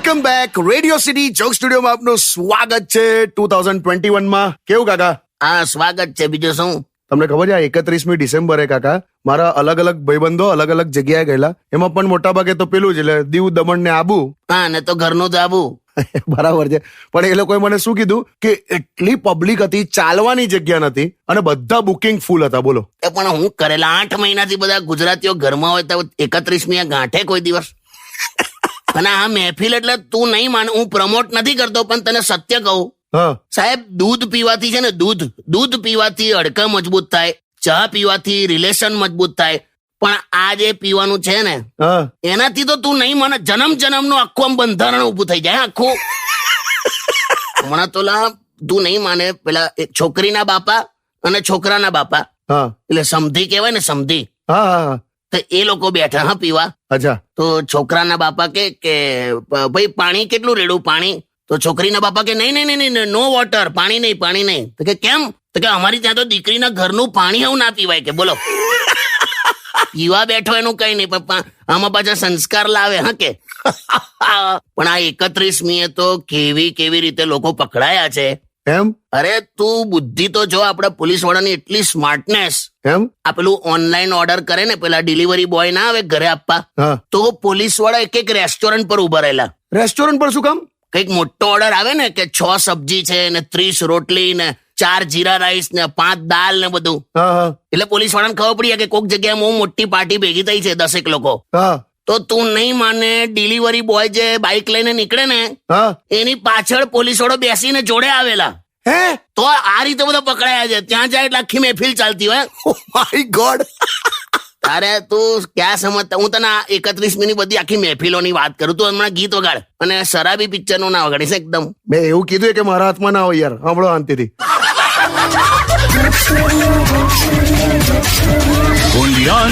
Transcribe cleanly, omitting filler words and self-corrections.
Welcome back radio city joke સ્ટુડિયોમાં આપનું સ્વાગત છે 2021 માં. કેવું કાકા? હા, સ્વાગત છે. બીજું શું? તમને ખબર છે 31મી ડિસેમ્બરે કાકા મારા અલગ અલગ ભાઈબંધો અલગ અલગ જગ્યાએ ગયેલા. એમાં પણ મોટા ભાગે તો પેલું જ એટલે દીવ દમણ ને આબુ. હા, ને તો ઘરનું જ આબુ. બરાબર છે. પણ એ લોકોએ મને શું કીધું કે એટલી પબ્લિક હતી, ચાલવાની જગ્યા નથી અને બધા બુકિંગ ફૂલ હતા. બોલો. પણ હું કરેલા 8 મહિનાથી બધા ગુજરાતીઓ ઘરમાં હોય તો 31મી ગાંઠે કોઈ દિવસ. અને આ મહેફિલ એટલે તું નહીં માન, હું પ્રમોટ નથી કરતો, પણ તને સત્ય કહું સાહેબ, દૂધ પીવાથી છે ને, દૂધ પીવાથી હાડકા મજબૂત થાય, ચા પીવાથી રિલેશન મજબૂત થાય, પણ આ જે પીવાનું છે ને એનાથી તો તું નહીં માને, જન્મ નું આખું આમ બંધારણ ઉભું થઈ જાય. આખું હમણાં તો તું નહીં માને, પેલા એક છોકરીના બાપા અને છોકરાના બાપા, એટલે સમધી કહેવાય ને, સમધી, તો એ લોકો બેઠા હા પીવા. અચ્છા. તો છોકરાના બાપા કે ભાઈ પાણી કેટલું રેડું પાણી? તો છોકરીના બાપા કે નહીં, નો વોટર, પાણી નહીં. તો કે કેમ? તો કે અમારી ત્યાં તો દીકરીના ઘરનું પાણી આવું ના પીવાય. કે બોલો, પીવા બેઠો એનું કઈ નહીં, પણ આમાં પાછા સંસ્કાર લાવે. હા કે પણ આ 31મીએ તો કેવી રીતે લોકો પકડાયા છે એમ. અરે તું બુદ્ધિ તો જો, આપડા પોલીસ વાળાની એટલી સ્માર્ટનેસ. એમ? આ પેલું ઓનલાઈન ઓર્ડર કરે ને, પેલા ડિલિવરી બોય ના આવે ઘરે આપવા, તો પોલીસ વાળા એક રેસ્ટોરન્ટ પર ઉભા રહેલા. રેસ્ટોરન્ટ પર શું કામ? કઈક મોટો ઓર્ડર આવે ને કે 6 સબ્જી છે ને 30 રોટલી ને 4 જીરા રાઈસ ને 5 દાલ ને બધું, એટલે પોલીસ વાળાને ખબર પડી કે કોઈક જગ્યાએ બહુ મોટી પાર્ટી ભેગી થઈ છે, 10 લોકો. તો તું નહીં માને, ડિલિવરી બોય જે બાઇક લઈને નીકળે ને એની પાછળ પોલીસ વાળો બેસીને જોડે આવેલા. તો આ રીતે બધા પકડાયા છે. ત્યાં જાય એટલે આખી મહેફિલ ચાલતી હોય. My God. તારે તું ક્યાં સમજતા? હું તને 31મીની બધી આખી મહેફિલોની વાત કરું. તું હમણાં ગીત વગાડ અને શરાબી પિક્ચર નું ના વગાડીશ એકદમ. મેં એવું કીધું કે મારા હાથમાં ના હોય યાર. સાંભળો શાંતિથી. Only on